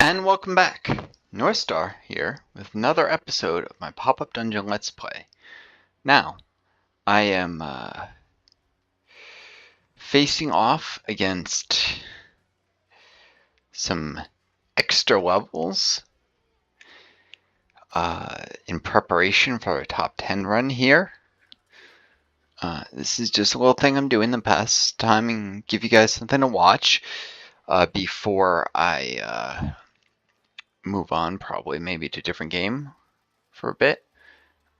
And welcome back. Northstar here with another episode of my Pop-Up Dungeon Let's Play. Now, I am facing off against some extra levels in preparation for a top 10 run here. This is just a little thing I'm doing the past time and give you guys something to watch before I move on, probably maybe to a different game for a bit.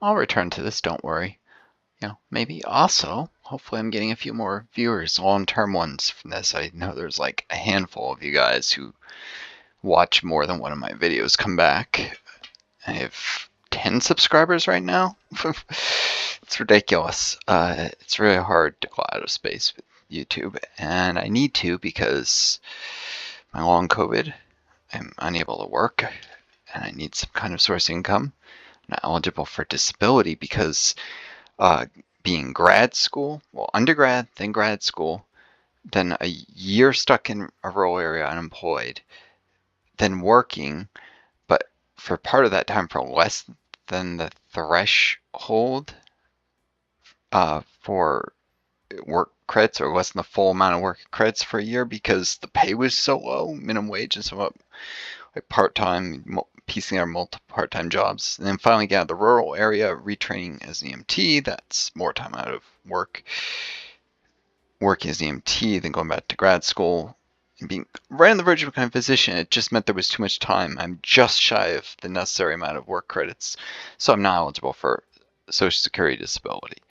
I'll return to this, don't worry. Maybe also, hopefully I'm getting a few more viewers, long-term ones from this. I know there's like a handful of you guys who watch more than one of my videos come back. I have 10 subscribers right now. It's ridiculous. It's really hard to go out of space with YouTube, and I need to because my long COVID, I'm unable to work, and I need some kind of source of income. I'm not eligible for disability because being grad school, well, undergrad, then grad school, then a year stuck in a rural area unemployed, then working, but for part of that time for less than the threshold for work credits, or less than the full amount of work credits for a year because the pay was so low, minimum wage, and so up, like part-time, piecing out multiple part-time jobs, and then finally get out of the rural area, retraining as an EMT. That's more time out of work, working as an EMT, then going back to grad school, and being right on the verge of becoming a physician. It just meant there was too much time. I'm just shy of the necessary amount of work credits, so I'm not eligible for Social Security disability.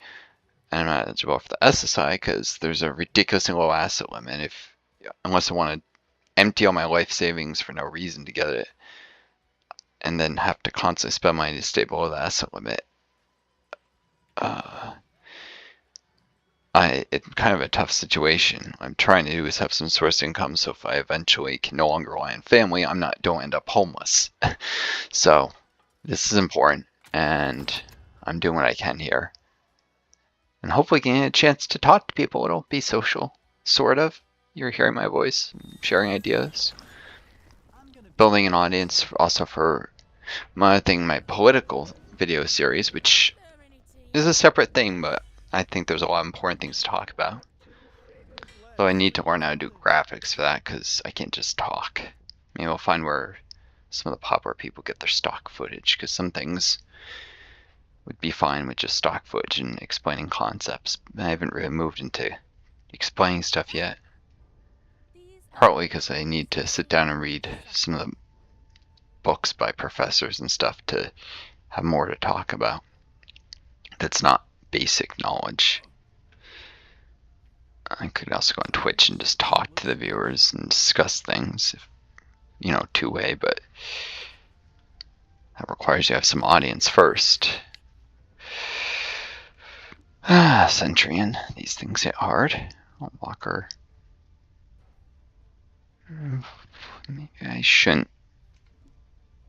And I'm not eligible for the SSI because there's a ridiculously low asset limit. Unless I want to empty all my life savings for no reason to get it, and then have to constantly spend money to stay below the asset limit. It's kind of a tough situation. I'm trying to do is have some source of income, so if I eventually can no longer rely on family, don't end up homeless. So this is important, and I'm doing what I can here. And hopefully getting a chance to talk to people. It'll be social, sort of. You're hearing my voice, sharing ideas. Building an audience also for my political video series, which is a separate thing, but I think there's a lot of important things to talk about. Though I need to learn how to do graphics for that because I can't just talk. Maybe we'll find where some of the Popup people get their stock footage, because some things would be fine with just stock footage and explaining concepts. I haven't really moved into explaining stuff yet. Partly because I need to sit down and read some of the books by professors and stuff to have more to talk about that's not basic knowledge. I could also go on Twitch and just talk to the viewers and discuss things, two-way, but that requires you to have some audience first. Centurion, these things hit hard. Walker. Maybe I shouldn't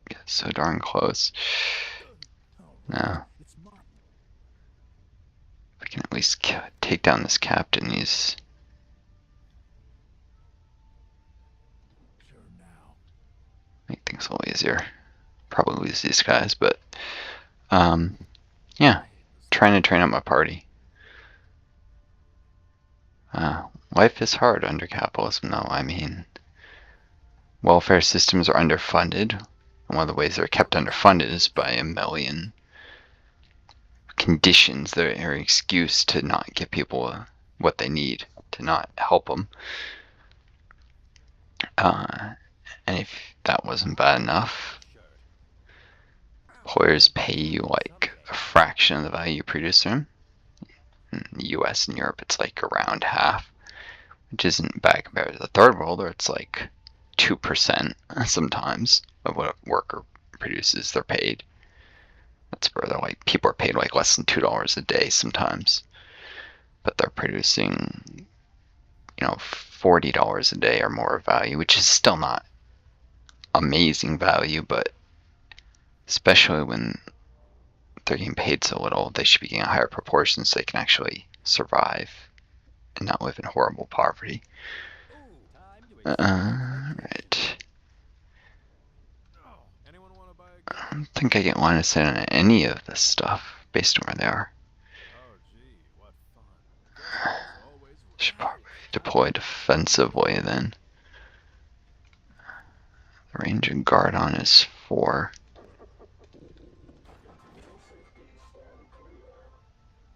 get so darn close. No. If I can at least take down this captain, make things a little easier. Probably lose these guys, but yeah, trying to train up my party. Life is hard under capitalism, though. I mean, welfare systems are underfunded. And one of the ways they're kept underfunded is by a million conditions that are an excuse to not give people what they need, to not help them. And if that wasn't bad enough, employers pay you like a fraction of the value you produce them. In the US and Europe, it's like around half, which isn't bad compared to the third world, where it's like 2% sometimes of what a worker produces, they're paid. That's where they're like, people are paid like less than $2 a day sometimes, but they're producing, $40 a day or more value, which is still not amazing value, but especially when they're getting paid so little, they should be getting a higher proportion so they can actually survive and not live in horrible poverty. Right. don't think I get line of sight on any of this stuff based on where they are. Should probably deploy defensively then. The range and guard on is 4.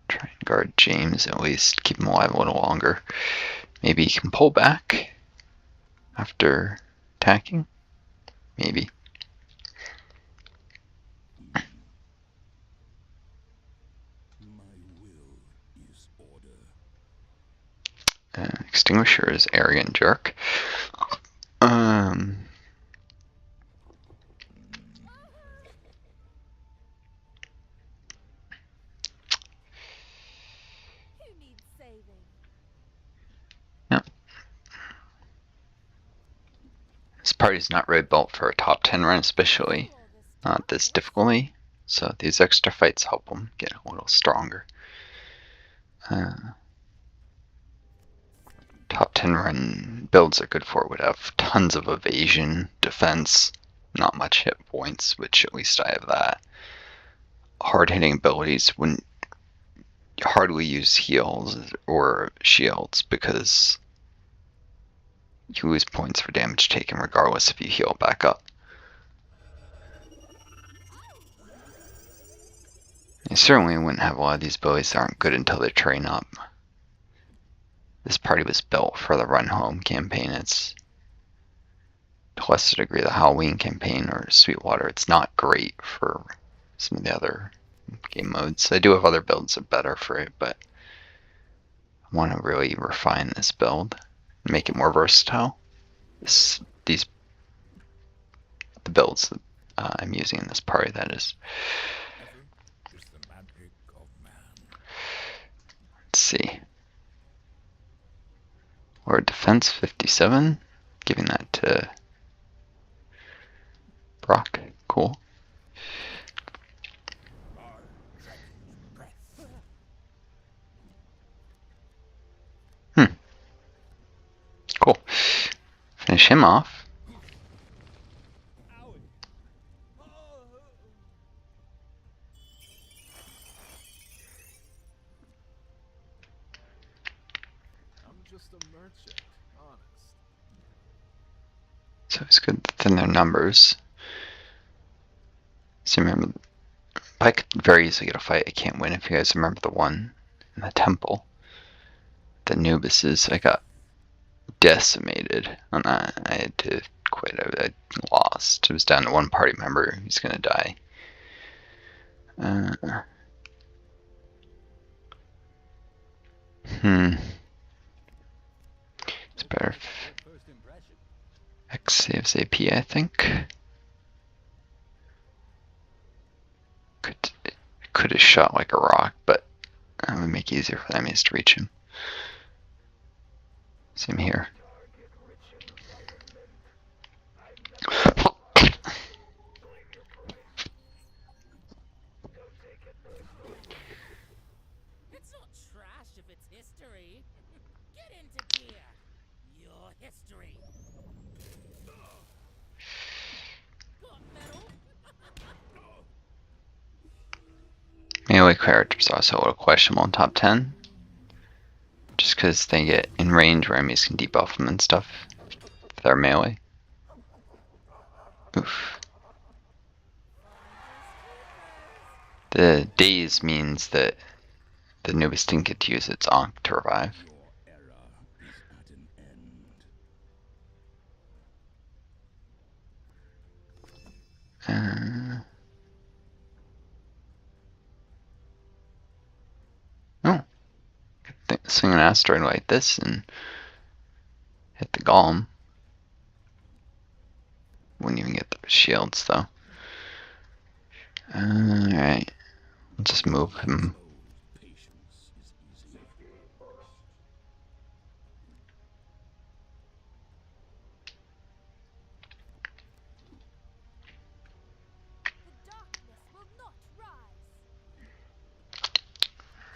Try and guard James at least, keep him alive a little longer. Maybe he can pull back after attacking? Maybe. Extinguisher is arrogant jerk. Yep. This party's not really built for a top 10 run, especially not this difficulty. So these extra fights help them get a little stronger. Top 10 run builds are good for it would have tons of evasion, defense, not much hit points, which at least I have that. Hard hitting abilities wouldn't hardly use heals or shields because you lose points for damage taken regardless if you heal back up. I certainly wouldn't have a lot of these abilities that aren't good until they train up. This party was built for the Run Home campaign. It's to a lesser degree the Halloween campaign or Sweetwater. It's not great for some of the other game modes. I do have other builds that are better for it, but I want to really refine this build and make it more versatile. The builds that I'm using in this party, that is. Let's see. Or defense 57, giving that to Brock. Cool. Cool. Finish him off. So it's good to thin their numbers. So remember, I could very easily get a fight I can't win if you guys remember the one in the temple. The Nubises, I got decimated on that. I had to quit. I lost. It was down to one party member who's gonna die. It's better if X saves AP, I think. Could have shot like a rock, but that would make it easier for the enemies to reach him. Same here. It's not trash if it's history. Get into gear. Your history. Got metal? Melee characters are also a little questionable in top 10. Just because they get in range where enemies can debuff them and stuff. If they're melee. Oof. The daze means that the Nubis didn't get to use its Ankh to revive. Oh. Swing an asteroid like this and hit the golem. Wouldn't even get the shields though. Alright. Let's just move him.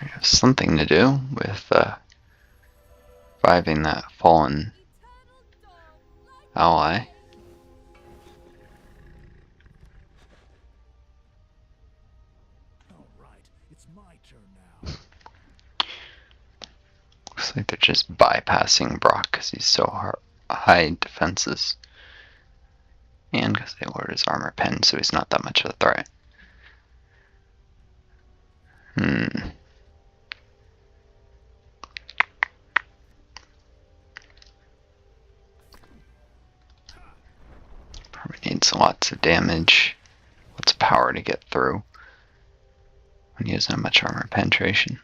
We have something to do with reviving that fallen ally. bypassing Brock because he's so high defenses. And because they lowered his armor pen, so he's not that much of a threat. Probably needs lots of damage, lots of power to get through when he doesn't have much armor penetration.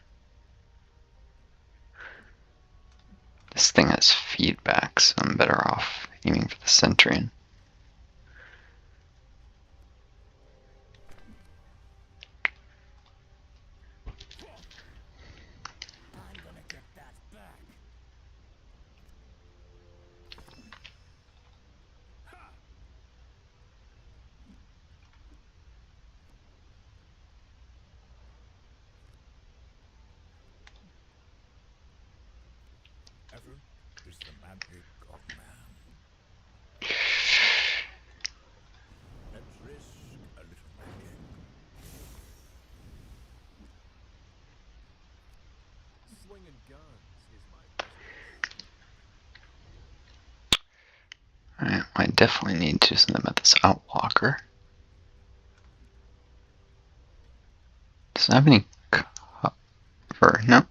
This thing has feedback, so I'm better off aiming for the Centurion. I'm gonna get that back. Ever is the magic of man. Let's risk a little magic. Swinging guns is my business. Alright, I definitely need to do something about this Outwalker. Does it have any cover? No.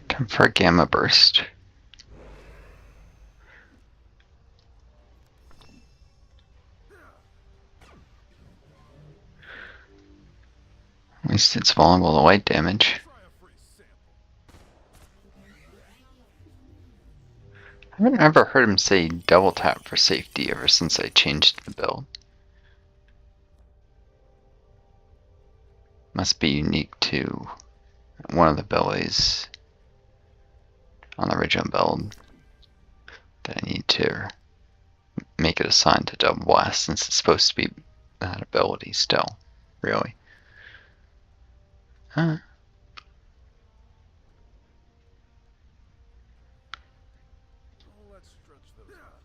Time for a Gamma Burst. At least it's vulnerable to light damage. Try a free sample. I haven't ever heard him say double tap for safety ever since I changed the build. Must be unique to one of the abilities on the original build that I need to make it assigned to double blast since it's supposed to be that ability still, really. Let's stretch those out.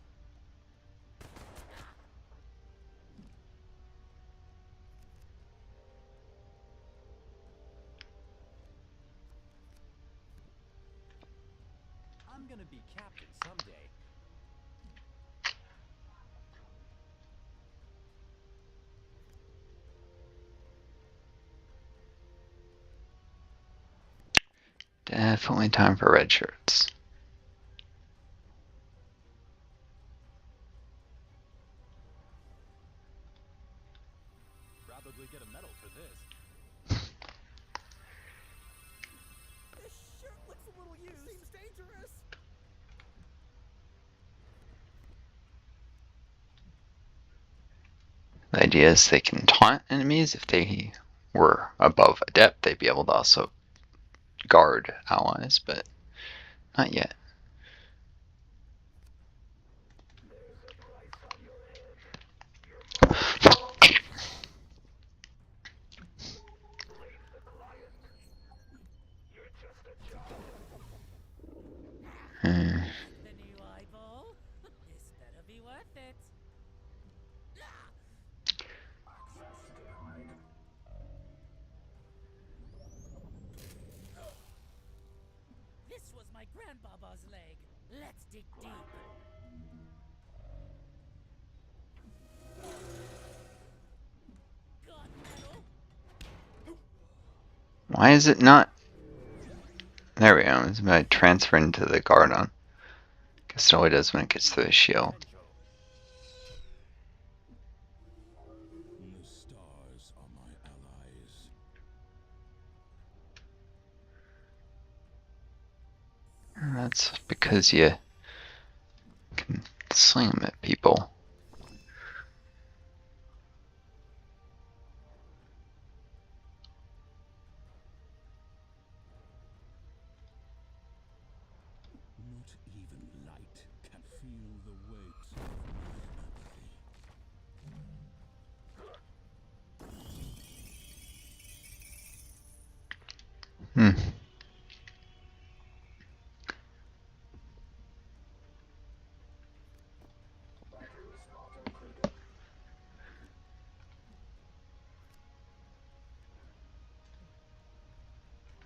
I'm gonna be captain someday. Definitely time for red shirts. Probably get a medal for this. This shirt looks a little used. Seems dangerous. The idea is they can taunt enemies. If they were above adept, they'd be able to also guard allies, but not yet. The new eyeball. This better be worth it. This was my grandbaba's leg. Let's dig deep. Got metal. Why is it not? There we go. It's about transferring to the guard on. Guess it only does when it gets through the shield. The stars are my allies. And that's because you can sling them at people. Not even light can feel the weight of my Hmm.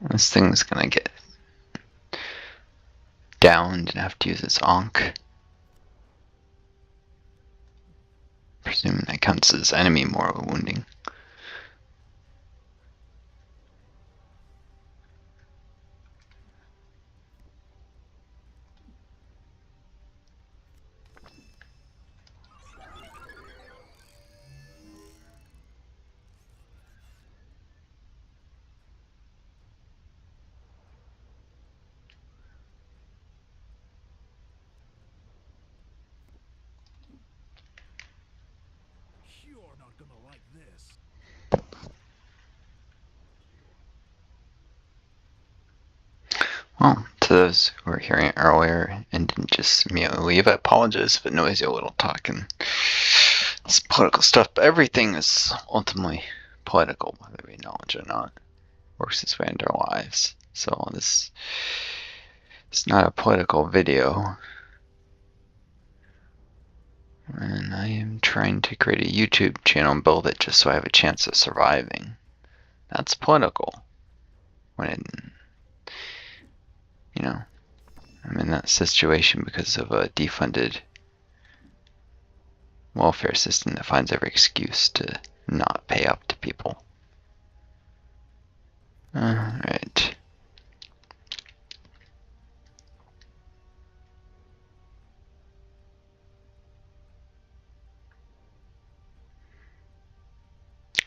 This thing's gonna get downed and have to use its Ankh. Presuming that counts as enemy mortal wounding. You're not gonna like this. Well, to those who were hearing it earlier and didn't just immediately leave, I apologize if it annoys you a little talking. It's political stuff, but everything is ultimately political, whether we acknowledge it or not. Works its way into our lives. So this is not a political video. And I am trying to create a YouTube channel and build it just so I have a chance of surviving. That's political. When, you know, I'm in that situation because of a defunded welfare system that finds every excuse to not pay up to people. Alright.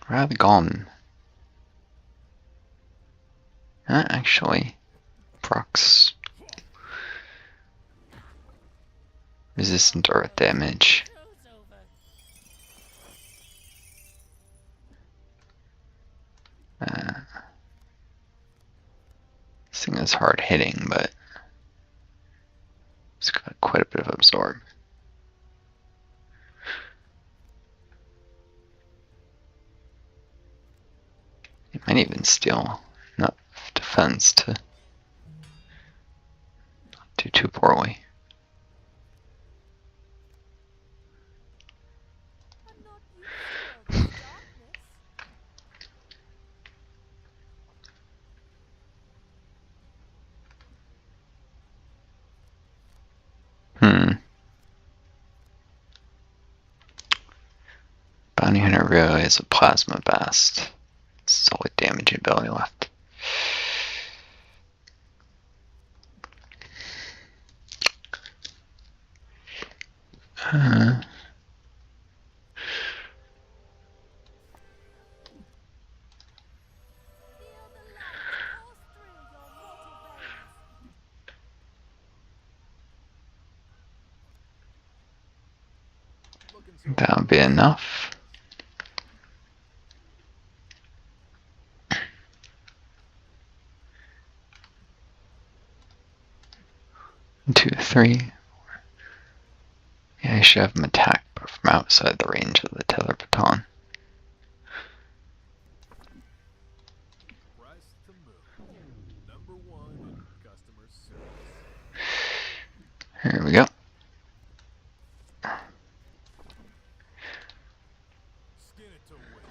Where are the golem? Actually, procs resistant earth damage. Show's over. This thing is hard hitting, but it's got quite a bit of absorb. It might even steal enough defense to not do too poorly. I'm not used to all this darkness. Bounty Hunter really is a plasma bast. Solid damage ability left. Feel the light pulse through your mortal veins. Looking so That'll be enough. 2, 3. Yeah, I should have him attack, but from outside the range of the tether baton. price to move. #1 in customer service. Here we go. Skin it to win.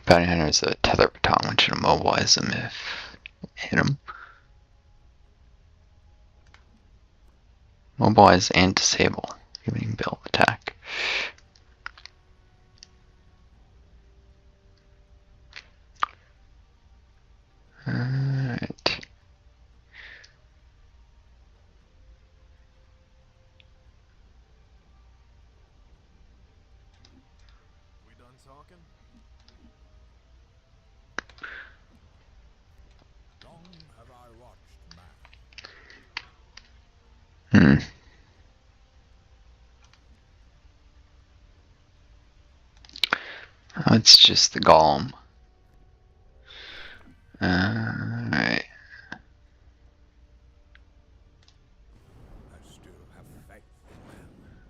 Bounty Hunter is a tether baton, which will immobilize him if you hit him. Mobilize and disable, giving Bill attack. Alright. We done talking? Long have I watched man. Oh, it's just the golem. Alright. I still have faith in man.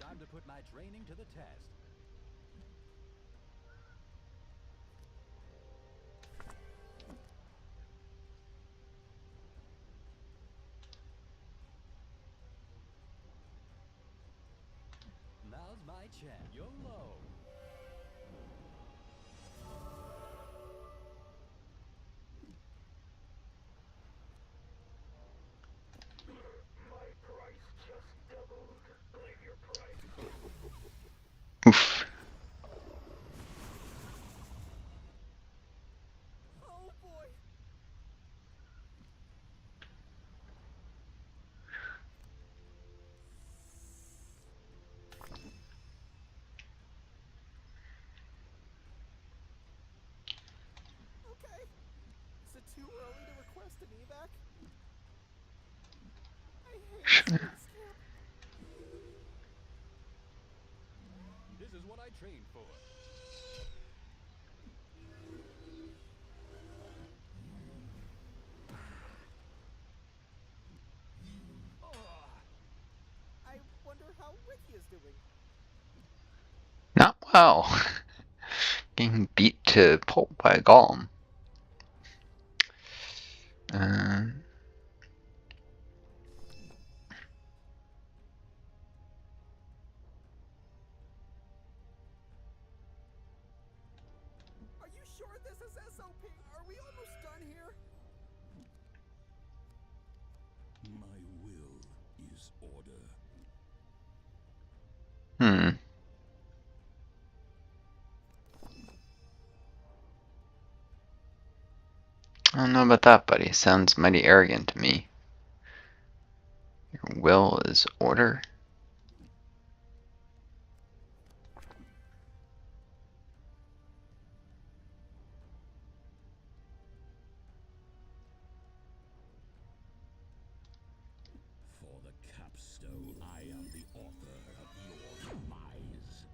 Time to put my training to the test. Now's my chance. YOLO. just an evac? I hate Sure. space camp. This is what I trained for. I wonder how Ricky is doing. Not well. Being beat to pulp by a golem. Are you sure this is SOP? Are we almost done here? My will is order. I don't know about that, buddy. Sounds mighty arrogant to me. Your will is order? For the capstone, I am the author of your demise.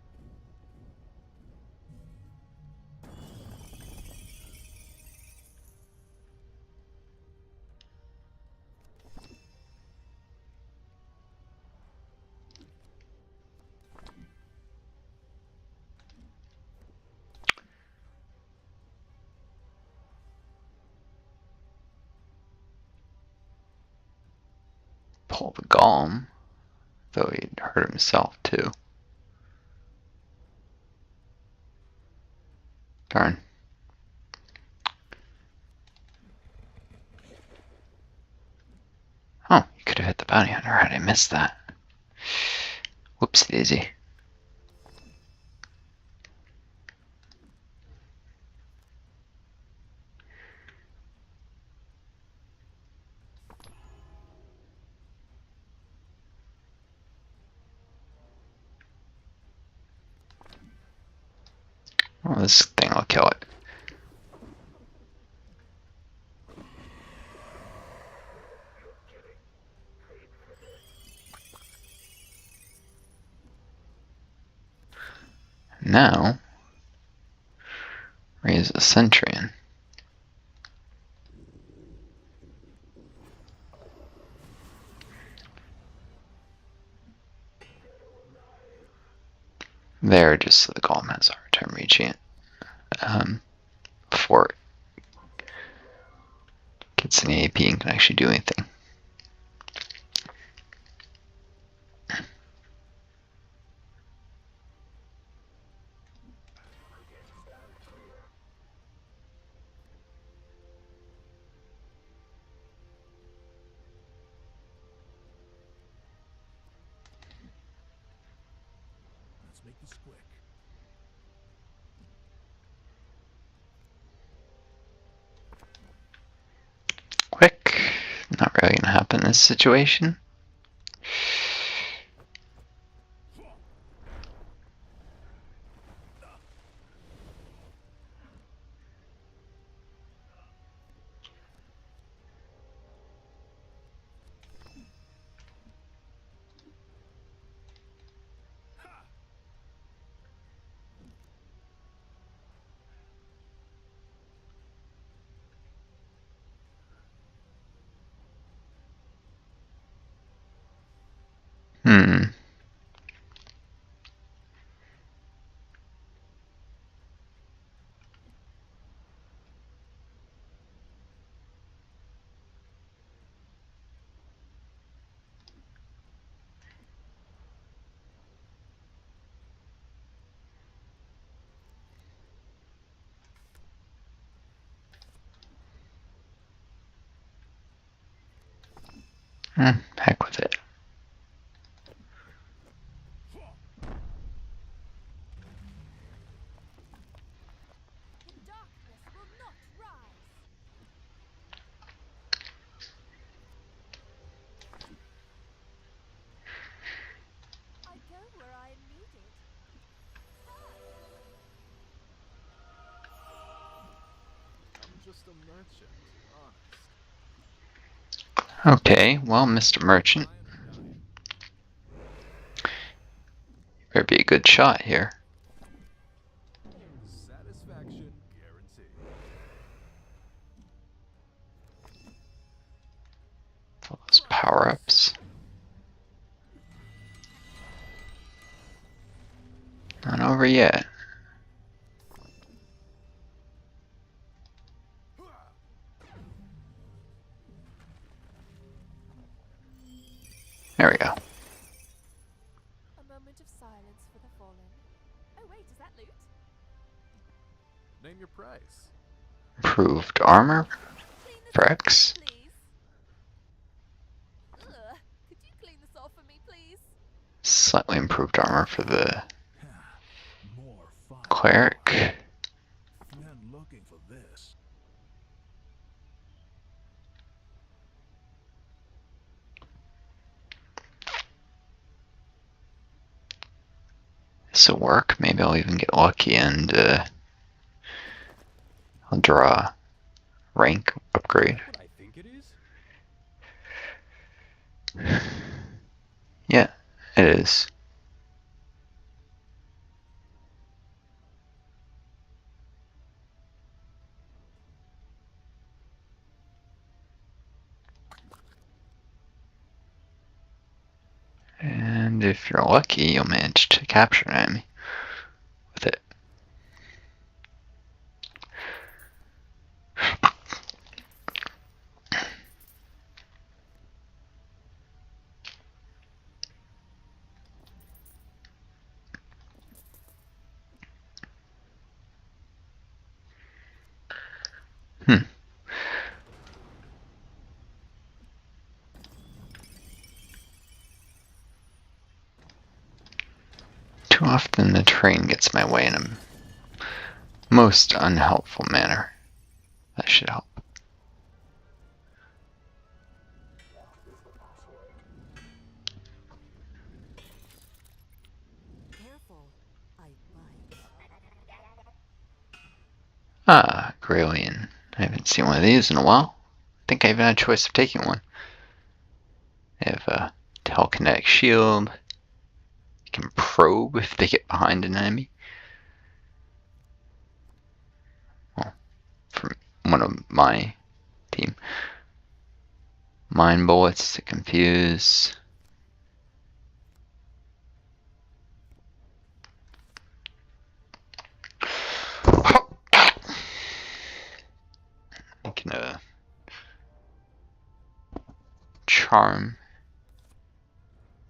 Pull the golem. Though he'd hurt himself too. Darn. Oh, you could have hit the bounty hunter. How'd I miss that? Whoopsie daisy. Well, this thing will kill it. Now, raise a Centurion. There, just so the golem has a hard time reaching it. Before it gets any AP and can actually do anything. Let's make this quick. Quick. Not really gonna happen in this situation. Hmm. Heck with it. The darkness will not rise. I go where I am needed. I'm just a merchant, honest. Okay, well, Mr. Merchant, better be a good shot here. Satisfaction guaranteed. All those power-ups. Not over yet. There we go. A moment of silence for the fallen. Oh wait, is that loot? Name your price. Improved armor Clean this for off X. for me, please. Ugh. Could you clean this off for me, please? Slightly improved armor for the More fun. cleric. Been looking for this. This'll work. Maybe I'll even get lucky and I'll draw a rank upgrade. What I think it is? Yeah, it is. And if you're lucky, you'll manage to capture an enemy with it. Too often the terrain gets my way in a most unhelpful manner. That should help. Careful. I bite. Ah, Grailian. I haven't seen one of these in a while. I think I even had a choice of taking one. They have a telekinetic shield. You can probe if they get behind an enemy. Well, from one of my team. Mind bullets to confuse. You can charm.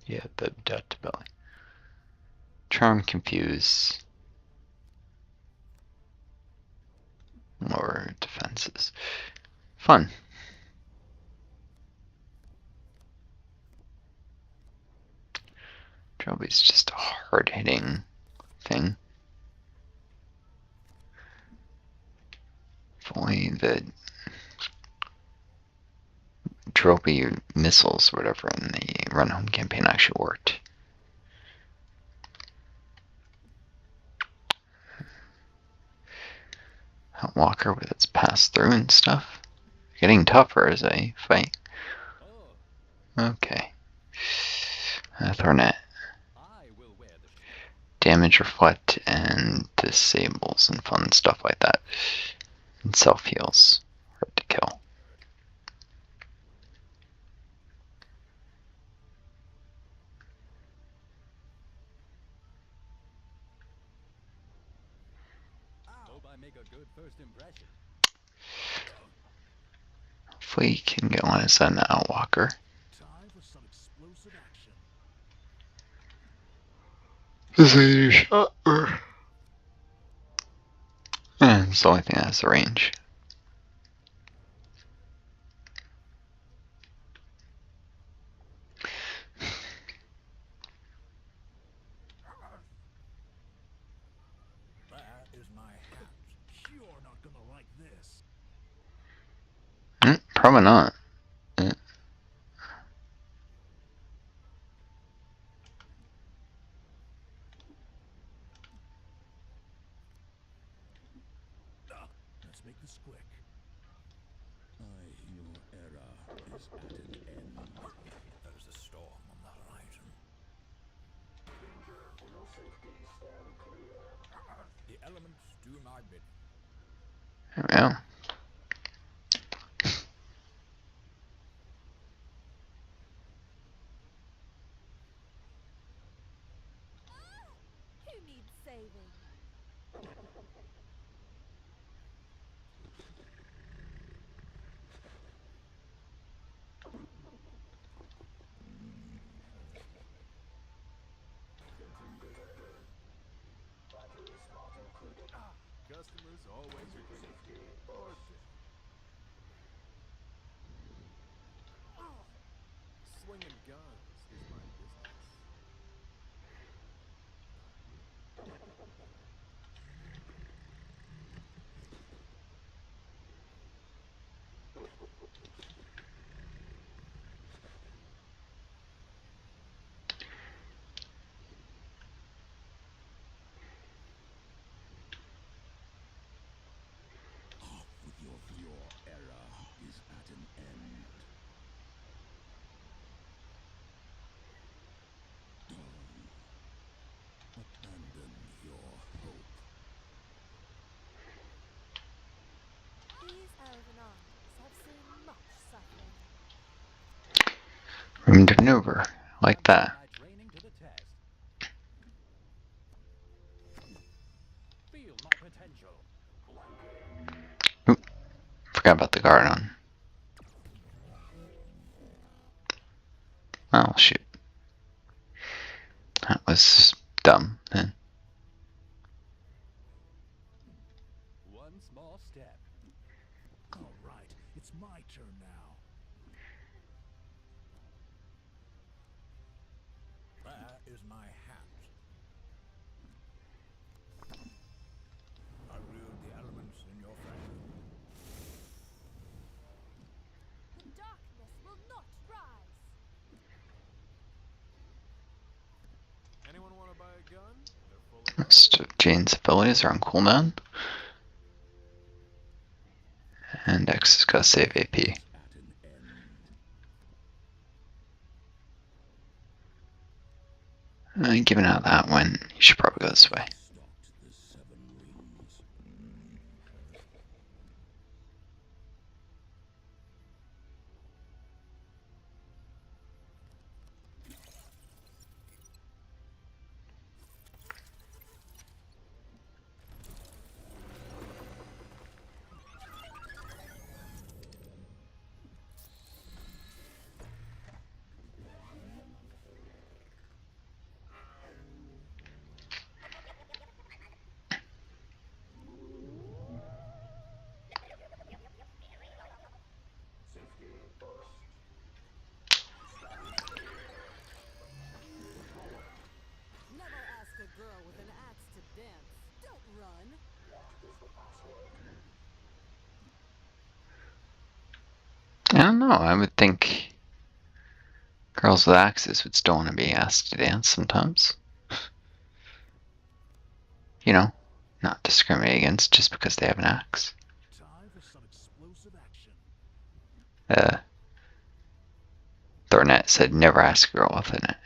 Yeah, the dot belly. Charm, confuse. Lower defenses. Fun. Trophy's just a hard hitting thing. If only the trophy missiles or whatever in the run home campaign actually worked. That walker with its pass through and stuff. Getting tougher as I fight. Oh, Okay. Thornet. I will wear the Damage reflect and disables and fun stuff like that. And self heals. Hard to kill. Hope I make a good first impression. Hopefully you can get one as an Outwalker. Time for some explosive action. Is a shot or? And it's the only thing that has the range. That is my hat. You're not gonna like this. Probably not. Let's make this quick. Your era is at an end. There's a storm on the horizon. The elements do my bidding. There we go. Who needs saving? Customers always agree. Or dead. Swinging guns is my business. Your era is at an end. Don't abandon your hope. These elven armies have seen much suffering. Room to maneuver. Like that. My training to the test. Feel my potential. Oop. Forgot about the guard on. Oh, shoot. That was dumb. One small step. All right, it's my turn now. There is my hat. I wield the elements in your favor. The darkness will not rise. Anyone want to buy a gun? They're fully Most of Jane's abilities are on cooldown. And X has got to save AP. At an end. Given how that went, you should probably go this way. Stalked the 7 rings. Never ask a girl with an axe to dance. Don't run. I don't know. I would think girls with axes would still want to be asked to dance sometimes. You know, not discriminate against just because they have an axe. Time for some explosive action. Thornette said never ask a girl with an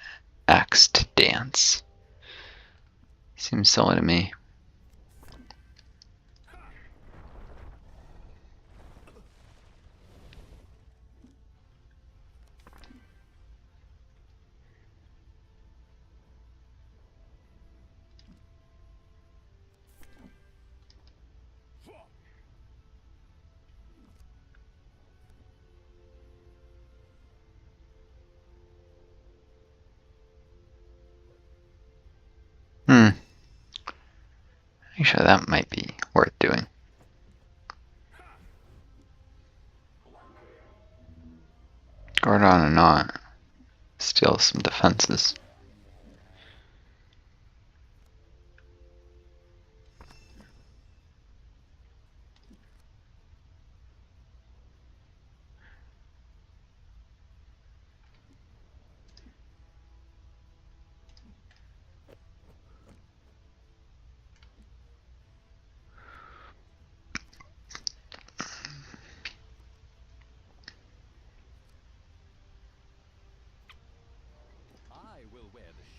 axe to dance. Seems silly to me. Actually, that might be worth doing. Guard on or not, steal some defenses.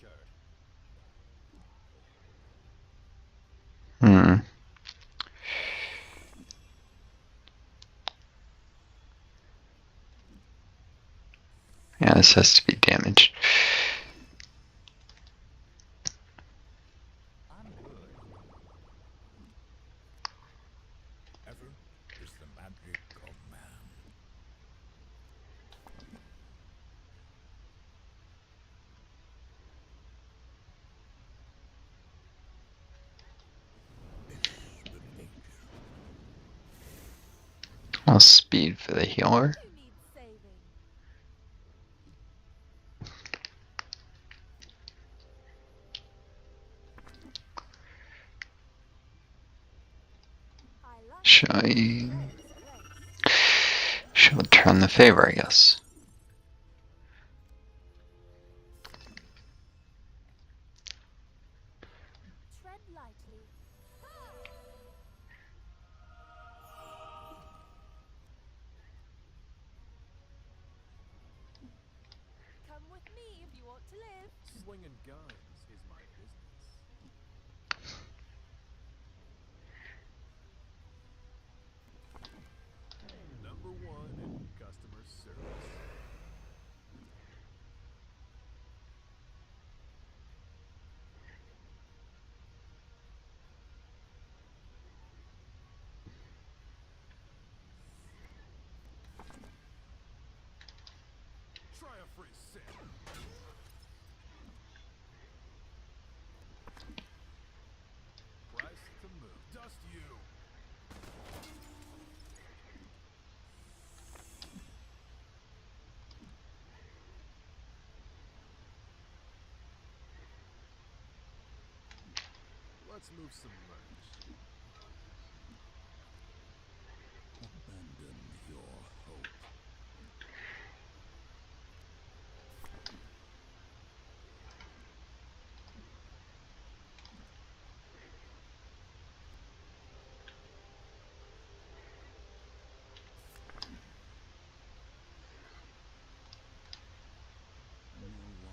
shirt. Hmm. Yeah, this has to be damaged. I'm good. Effort is the magic of man. This will aid you. Well, speed for the healer. Who needs saving? I like Should I? Praise grace. She'll return the favor, I guess. Tread lightly. Come with me if you want to live. Slinging guns is my business. Number one in customer service. Try a free sip. Price to move. Dust you. Let's move some merch. Abandon your hope. No one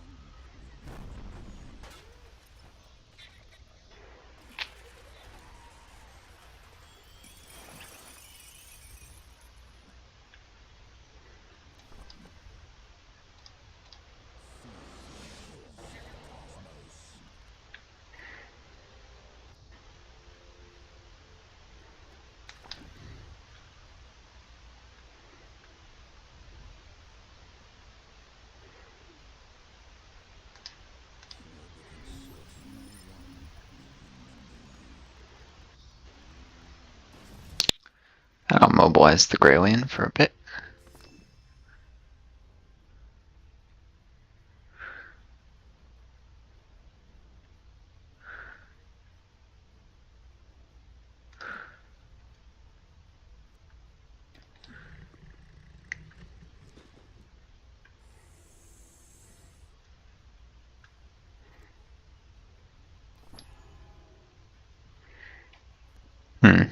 will remember you. Cosmos. You'll become certain no one will remember you. And I'll mobilize the Graylien for a bit. Hmm.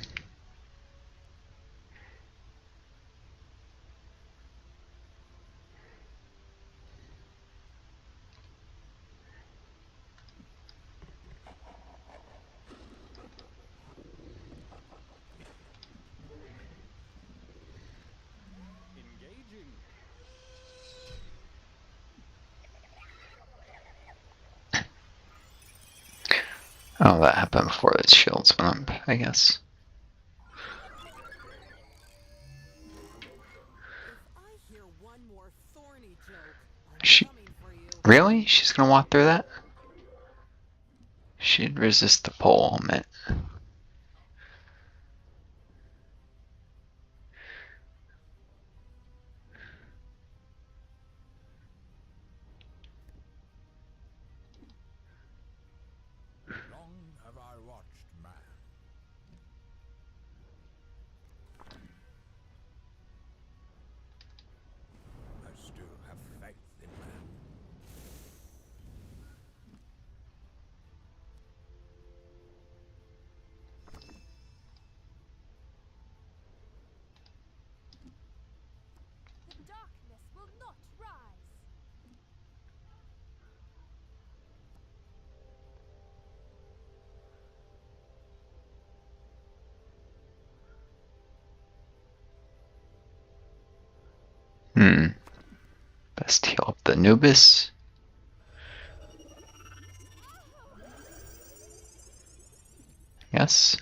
Engaging. Oh, that happened before the shields went up, I guess. If I hear one more thorny joke, I'm She coming for you. really? She's gonna walk through that? She'd resist the pole, I'll admit. Long have I watched man. I still have faith in man. The darkness will not rise. Best heal up the Anubis. Yes.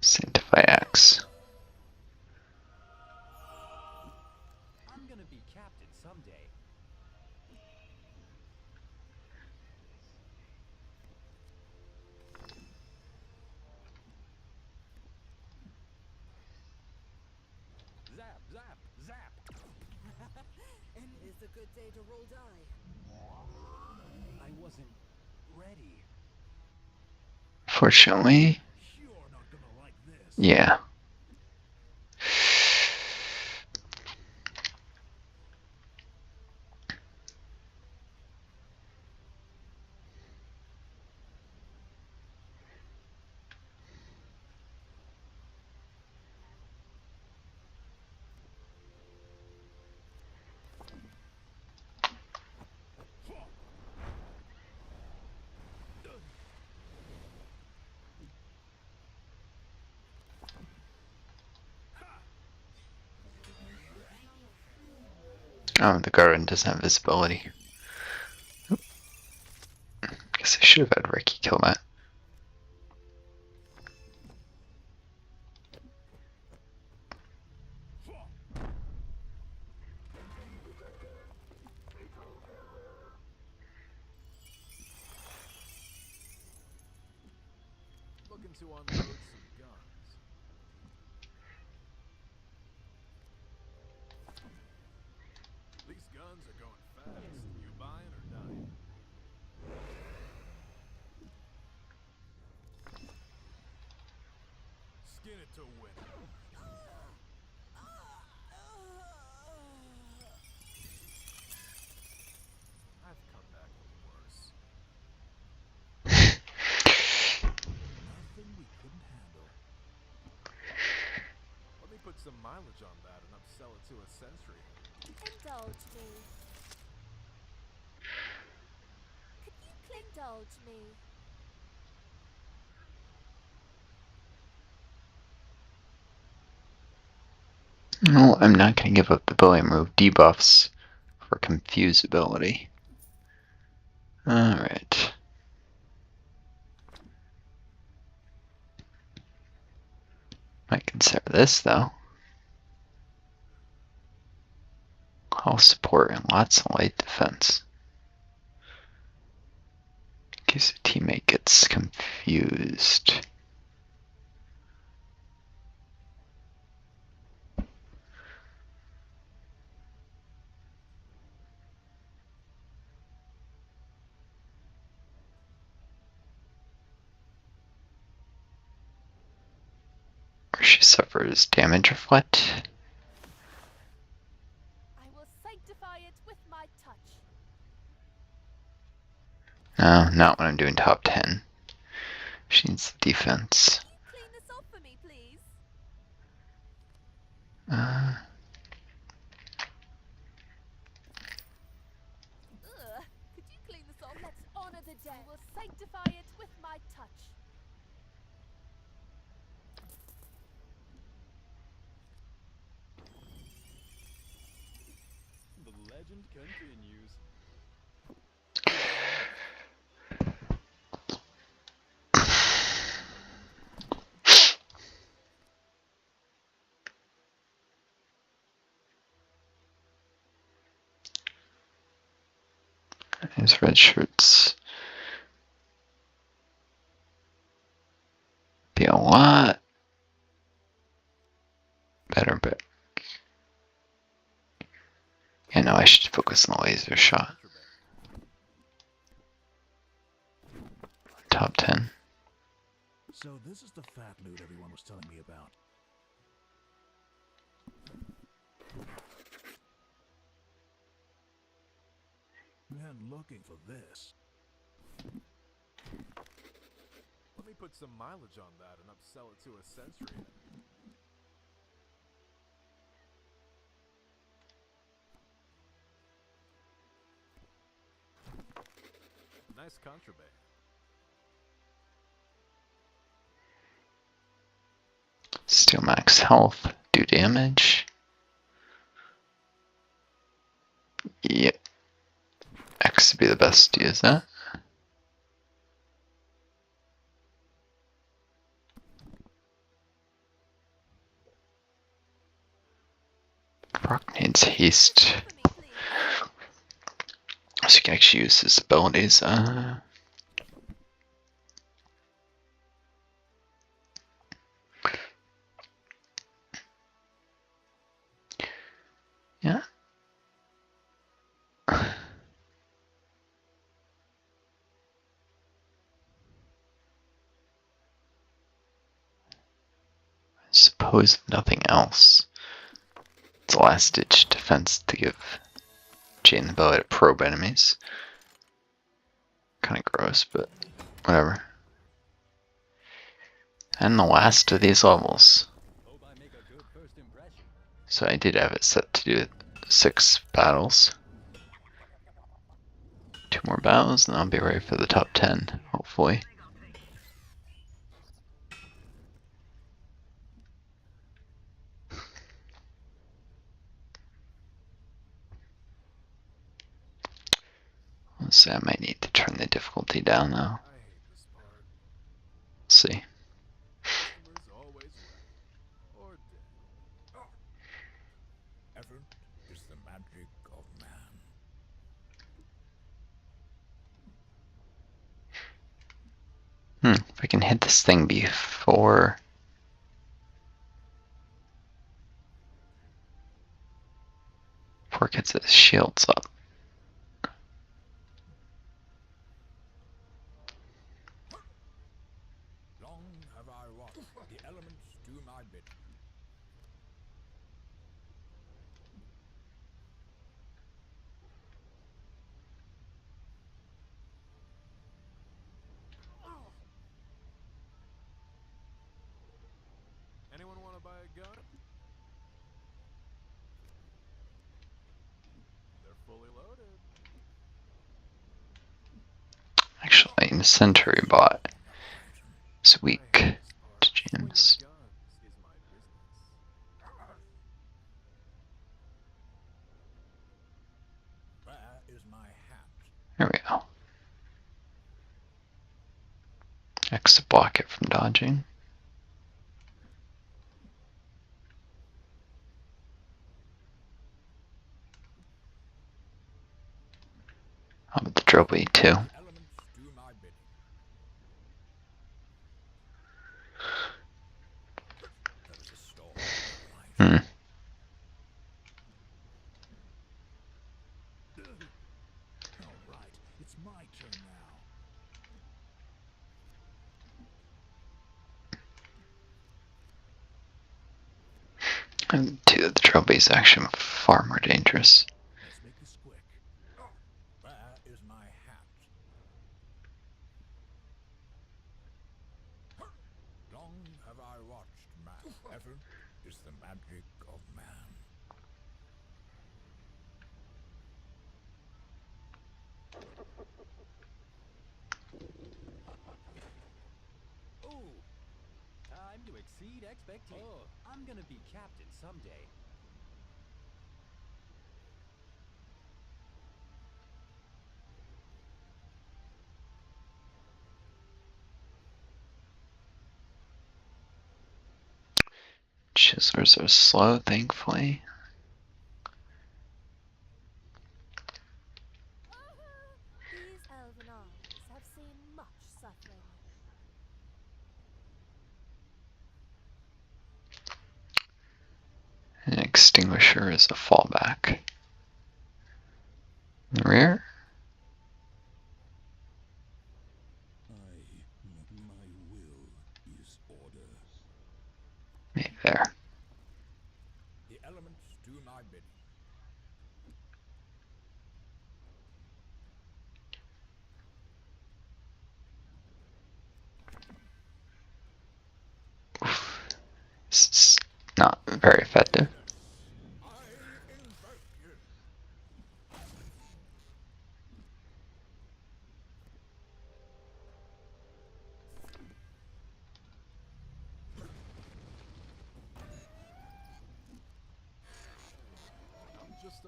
Sanctify Axe. I'm gonna be captain someday. Zap, zap, zap. And it's a good day to roll die. I wasn't ready. Fortunately, You're not gonna like this. yeah. Oh, the Guardian doesn't have visibility. Oop. Guess I should have had Ricky kill that. Looking to unload some guns. These guns are going fast. You buying or dying? Skin it to win. I've come back from worse. Nothing we couldn't handle. Let me put some mileage on that and upsell it to a sentry. Indulge me. Could you indulge me? No, I'm not going to give up the ability to remove debuffs for confuse ability. Alright. Might consider this though. I'll support and lots of light defense. In case a teammate gets confused. Or she suffers damage reflect. I will sanctify it with my touch. No, not when I'm doing top 10. She needs the defense. Could you clean this off for me, please? Could you clean this off? Let's honor the day. I will sanctify it with my touch. The legend continues. These red shirts be a lot better, but yeah, no, I should focus on the laser shot. Top 10. So this is the fat loot everyone was telling me about. Been looking for this. Let me put some mileage on that and upsell it to a sentry. Nice contraband. Steal max health, do damage. Yep. X would be the best to use that. Brock needs haste. For me, please. So you can actually use his abilities. Yeah. I suppose if nothing else, it's a last ditch defense to give Jane the ability to probe enemies. Kinda gross, but whatever. And the last of these levels. Hope I make a good first impression. So I did have it set to do 6 battles. 2 more battles, and I'll be ready for the top 10, hopefully. Let's see, I might need to turn the difficulty down though. I hate this part. Let's see. Customers always right. Or dead. Effort is the magic of man. If I can hit this thing before it gets its shields up. Long have I watched the elements do my bidding. Anyone want to buy a gun? They're fully loaded. Actually, the Centauri bot is weak I hate this part. to Swinging gems. guns is my business. Where is my hat? There we go. X to block it from dodging. How about the drill blade too? The elements do my bidding. There is a storm in the light. All right, it's my turn now. And two of the drill blade is actually far more dangerous. Let's make this quick. Where is my hat? Long have I watched man. Effort is the magic of man. Ooh, time to exceed expectations. Oh, I'm gonna be captain someday. Chiselers are slow, thankfully. These elven armies have seen much suffering. An extinguisher is a fallback. In the rear. My will is order. Maybe there. The elements do my bidding. It's not very effective. I invoke you.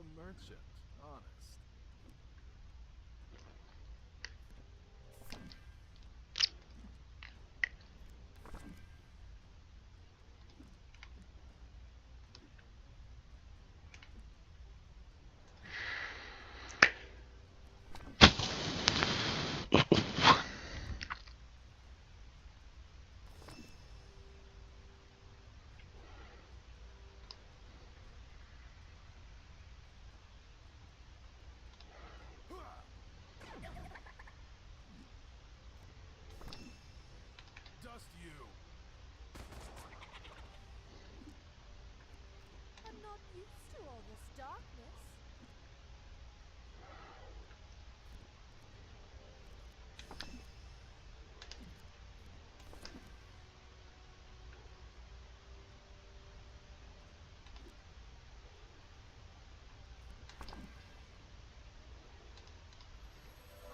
a merchant, honest. Dust you! I'm not used to all this darkness.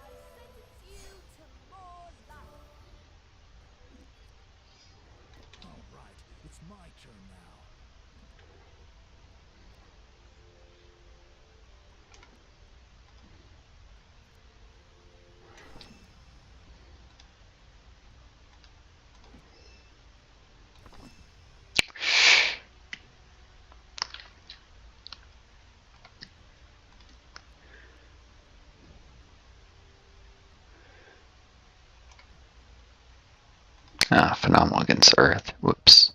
I sentence you to more life. All right, it's my turn now. Ah, phenomenal against Earth. Whoops.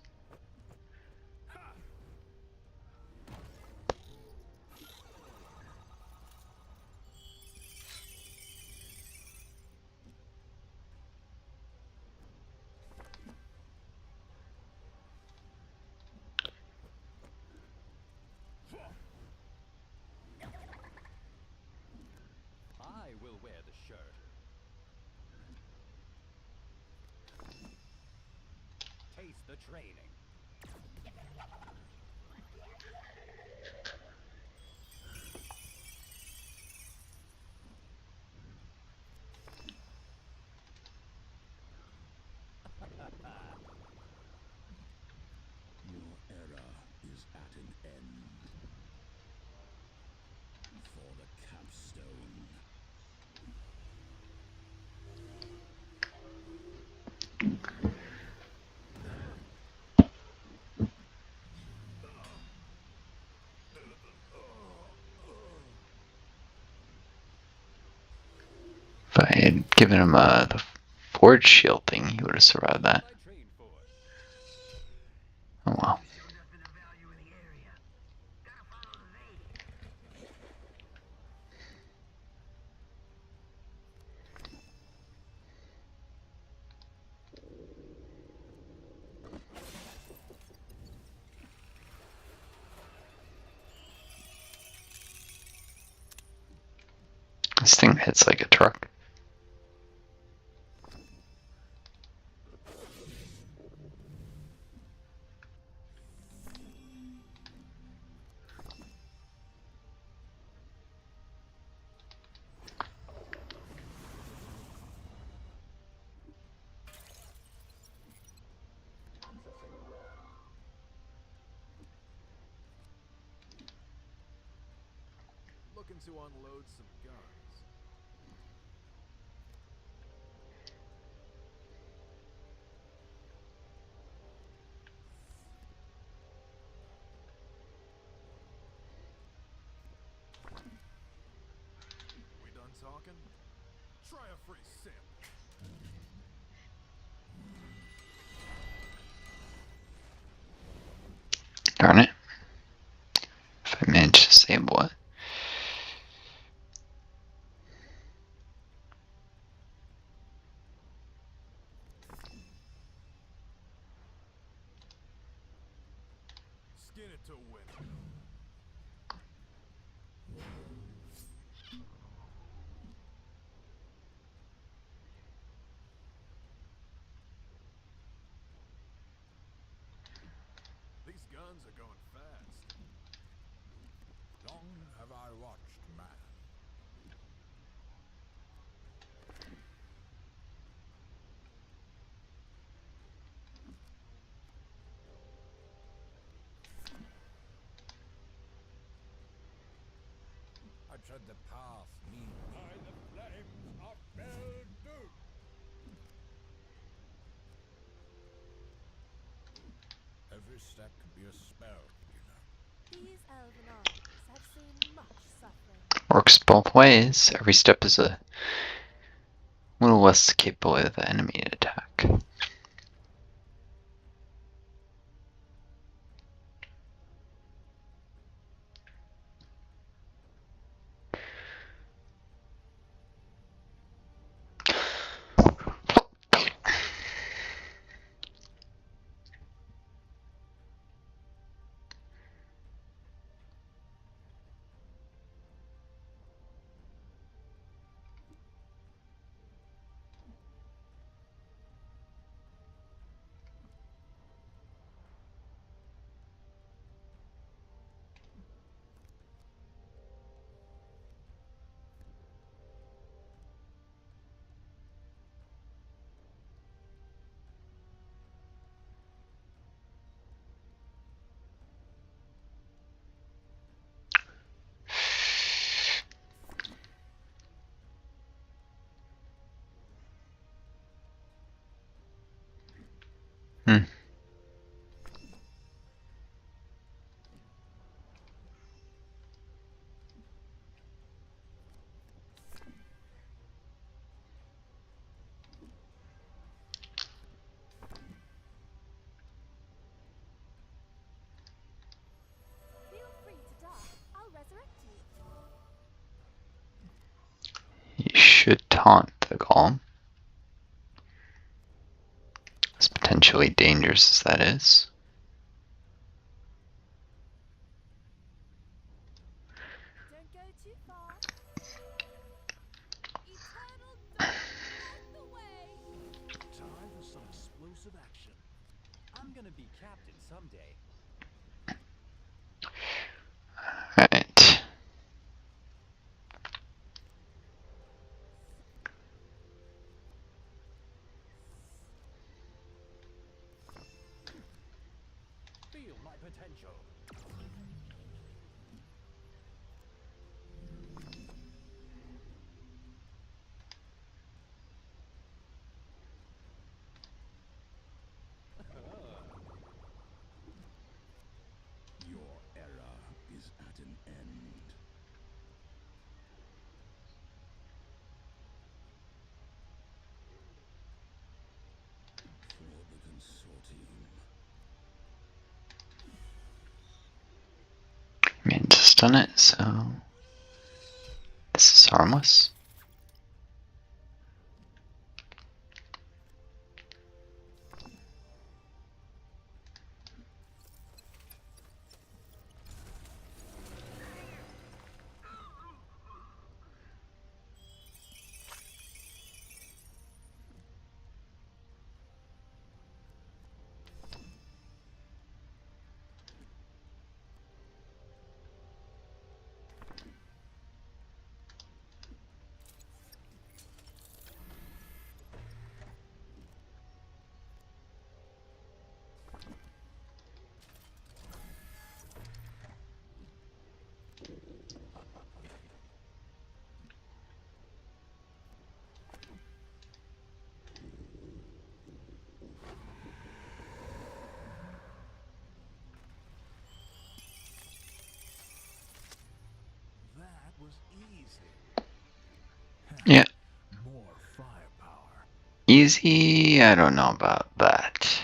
I will wear the shirt. Taste the training. Your era is at an end. For the capstone. If I had given him the forge shield thing, he would have survived that. I trained for. Oh well. This thing hits like a truck. Looking to unload some guns. We done talking? Try a free sample. Darn it. If I manage to disable it. Skin it to win. These guns are going fast. Long have I watched man. should the path lead by the flames of Beldoon? Every step can be a spell, you know. These elven armies have seen much suffering. Works both ways. Every step is a little less capable of the enemy attack. Hmm. Feel free to die. I'll resurrect you. You should taunt the golem. As potentially dangerous as that is. Don't go too far. Eternal dark, light the way. Time for some explosive action. I'm gonna be captain someday. Alright. Feel my potential. Your era is at an end. For the consortium. I mean, to stun it, so this is harmless. That was easy. Yeah, More firepower. easy. I don't know about that.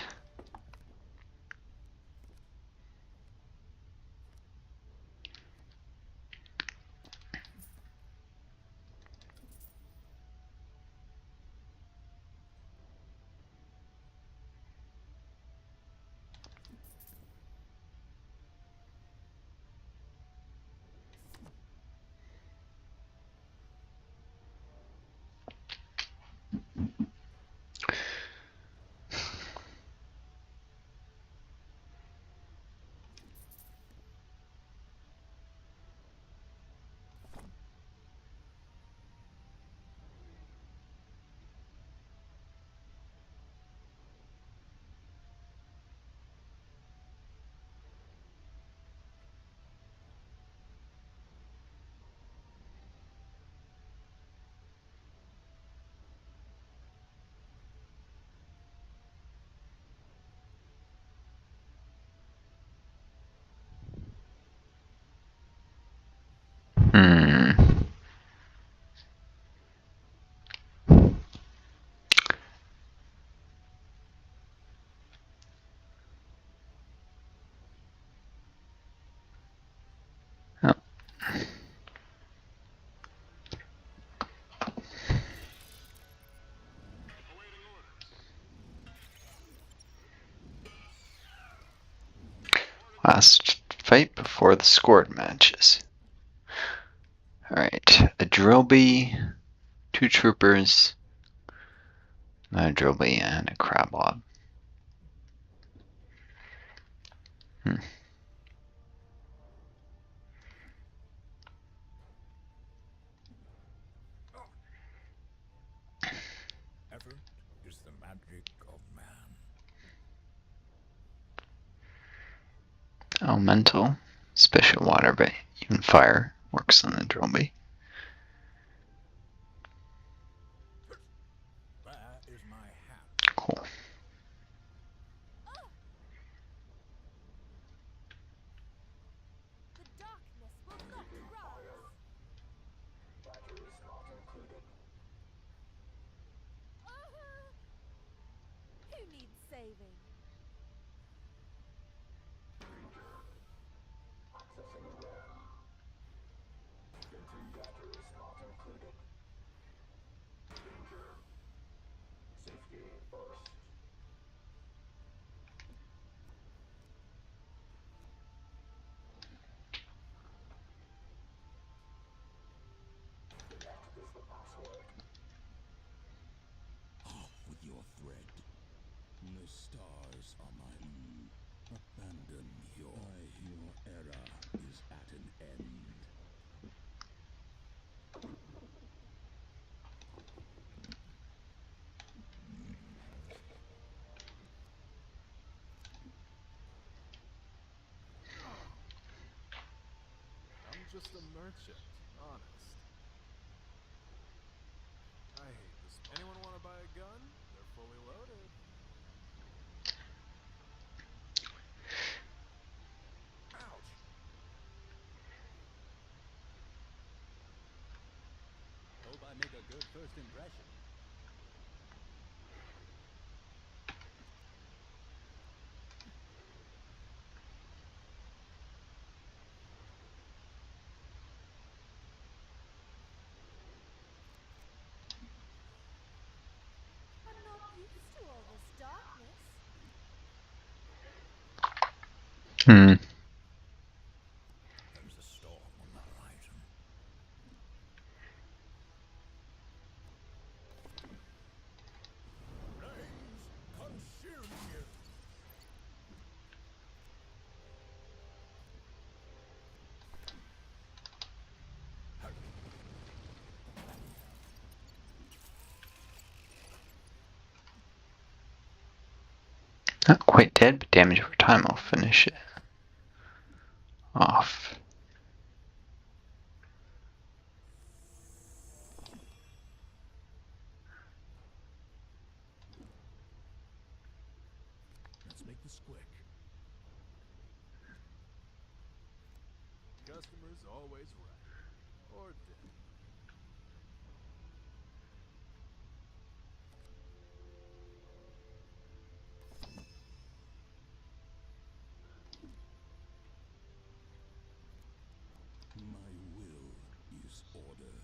Last fight before the scored matches. Alright, a Drillbee, 2 troopers, a Drillbee, and a Crablob. Effort is the magic of man. Elemental, special water, but even fire works on the Drillbee. There is my hat. Cool. The darkness will not rise. Who needs saving? With your thread. The stars are my abandon your era is at an end. I'm just a merchant, honest. I hate this. Anyone want to buy a gun? They're fully loaded. Ouch! Hope I make a good first impression. I'm not used to all this darkness. There is a storm on the horizon. Flames, consume you! Not quite dead, but damage over time. I'll finish it off. Let's make this quick. Customers always right. Or dead. My will is order.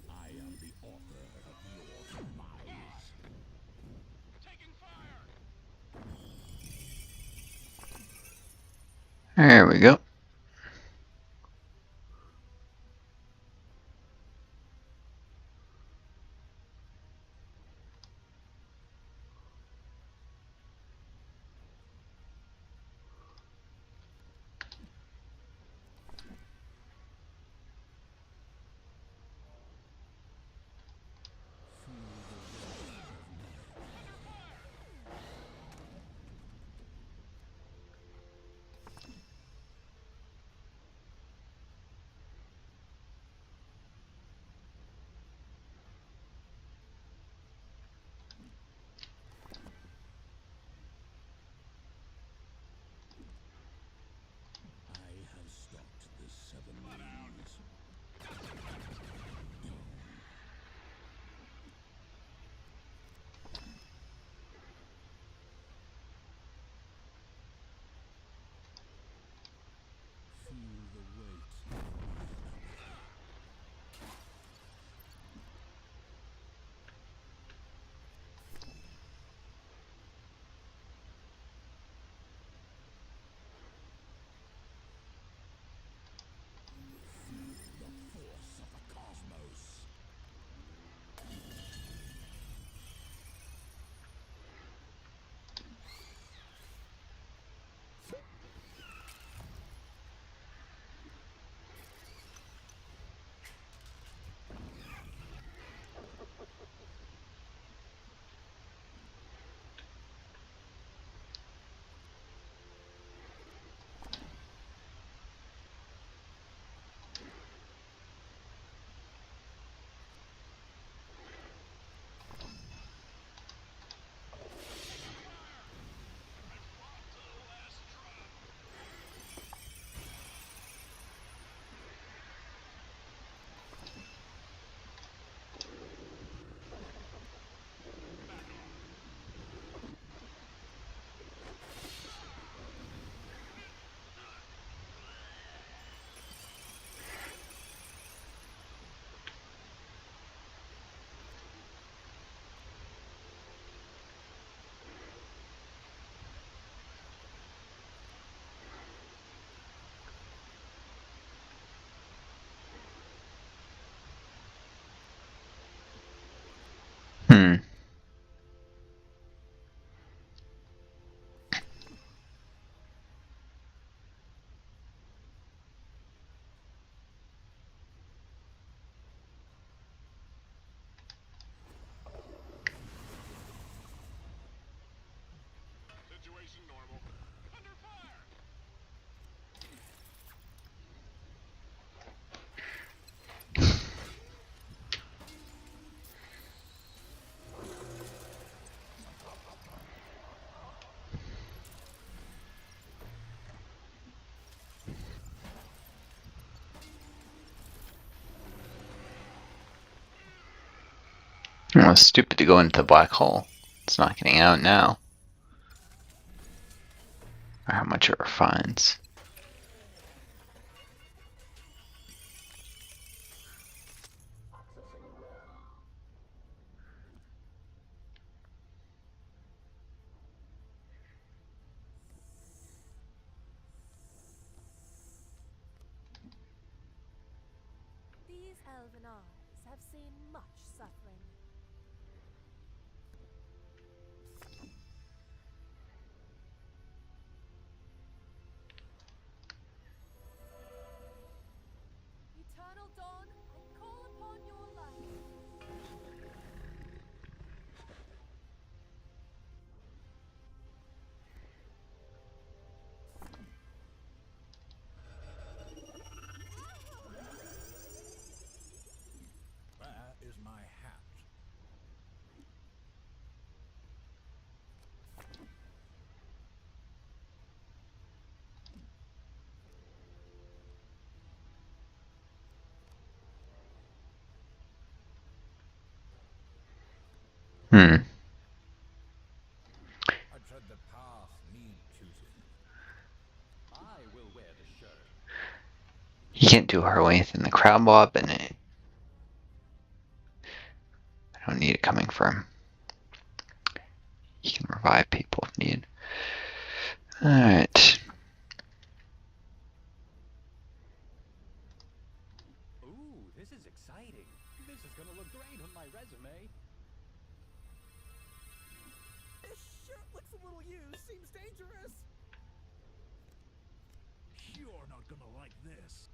I am the author of your demise. There we go. Well, it's stupid to go into the black hole. It's not getting out now. Or how much it refines. These elven eyes have seen much suffering. Eternal Dawn, I call upon your light. Where is my hat? Hmm. I tread the path need choosing. I will wear the shirt. You can't do heroic in the crowd mob, and I don't need it coming from. You can revive people if needed. Alright. Ooh, this is exciting. This is gonna look great on my resume. This shirt looks a little used. Seems dangerous. You're not gonna like this.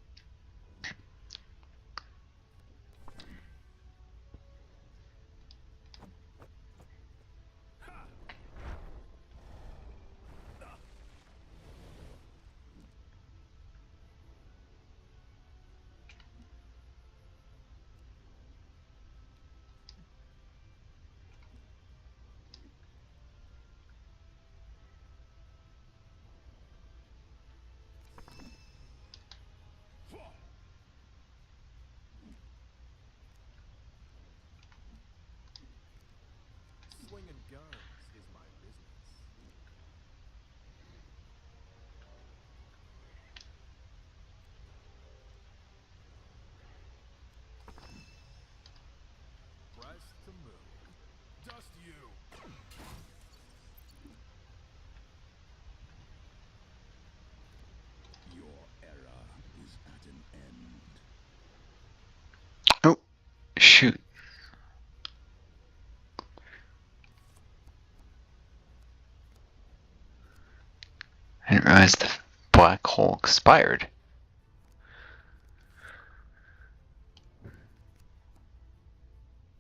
Swinging guns is my business. Press to move. Dust you. Your era is at an end. Oh, shoot. I didn't realize the black hole expired.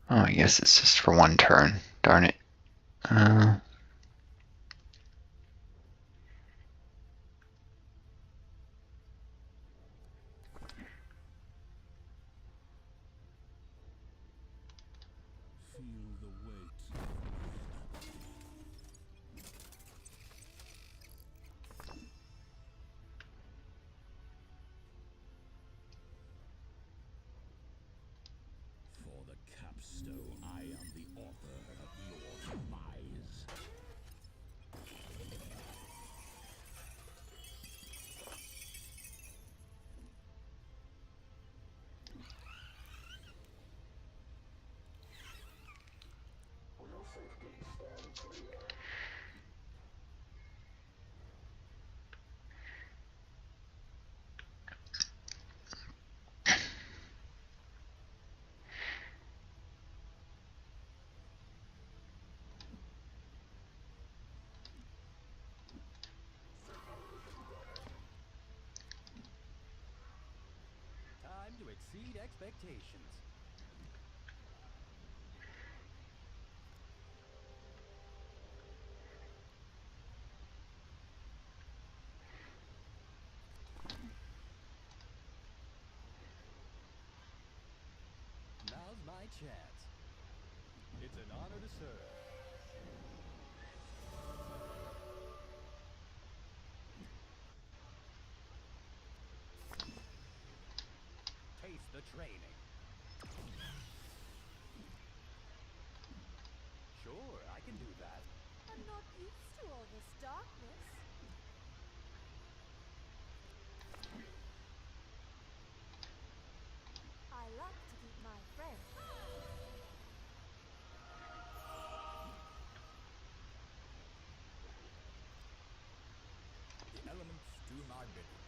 Oh, I guess it's just for one turn. Darn it. Feel the weight of reality. For the capstone, I am the author of your demise. Time to exceed expectations. chance. It's an honor to serve. Taste the training. Sure, I can do that. I'm not used to all this darkness. I like to keep my friends. The elements do my bidding.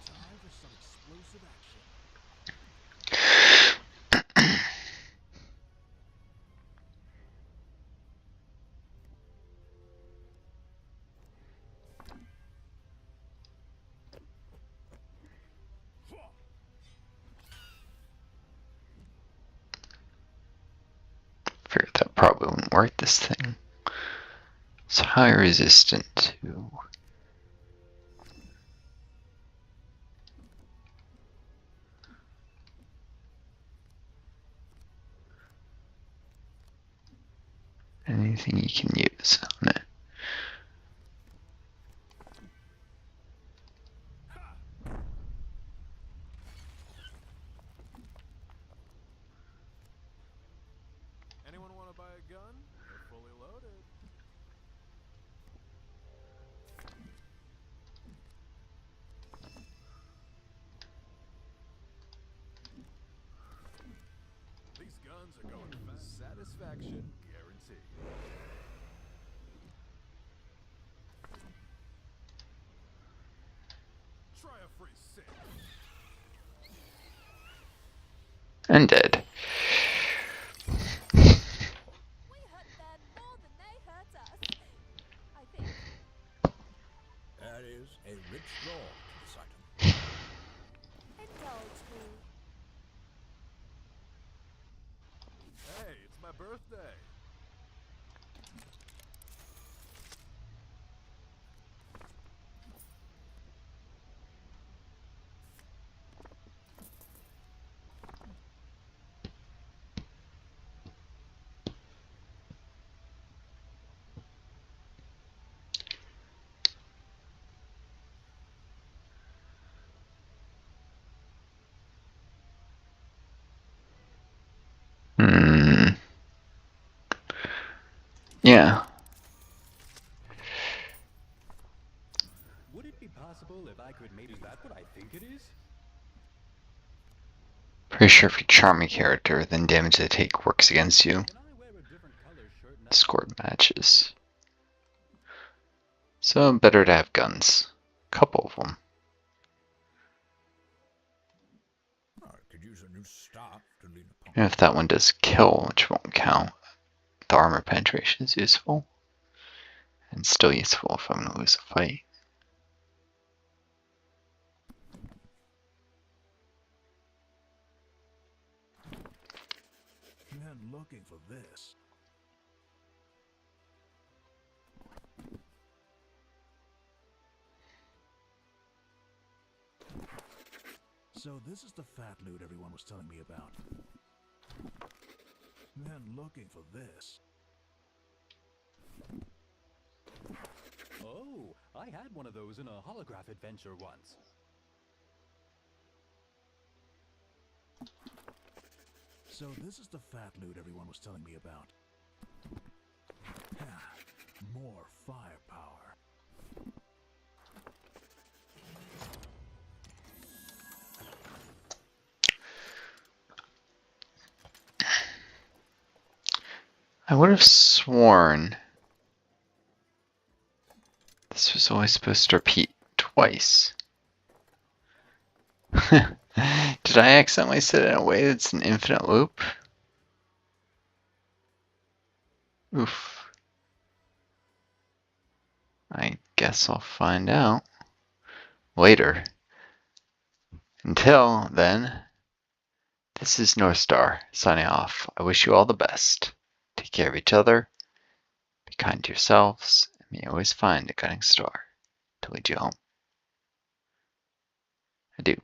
Time for some explosive action. Figured that probably wouldn't work, this thing. It's high resistant to... anything you can use on it. Anyone want to buy a gun? They're fully loaded. These guns are going fast. Satisfaction guaranteed. Try a free sip. And dead. We hurt them more than they hurt us. I think. There is a rich draw to this item. Indulge me. Hey, it's my birthday. Yeah. Would it be possible if I could maybe... Is that what I think it is? Pretty sure if you charm a character, then damage they take works against you. Can I wear a different color shirt now? Scored matches. So better to have guns. Couple of them. Oh, I could use a new staff to lean upon. And if that one does kill, which won't count, the armor penetration is useful. And still useful if I'm going to lose a fight. Men looking for this. So this is the fat loot everyone was telling me about. Men looking for this. Oh, I had one of those in a holograph adventure once. So this is the fat loot everyone was telling me about. More firepower. I would have sworn this was always supposed to repeat twice. Did I accidentally set it in a way that's an infinite loop? Oof. I guess I'll find out later. Until then, this is Northstar signing off. I wish you all the best. Take care of each other. Be kind to yourselves, and may you always find a guiding star to lead you home. Adieu.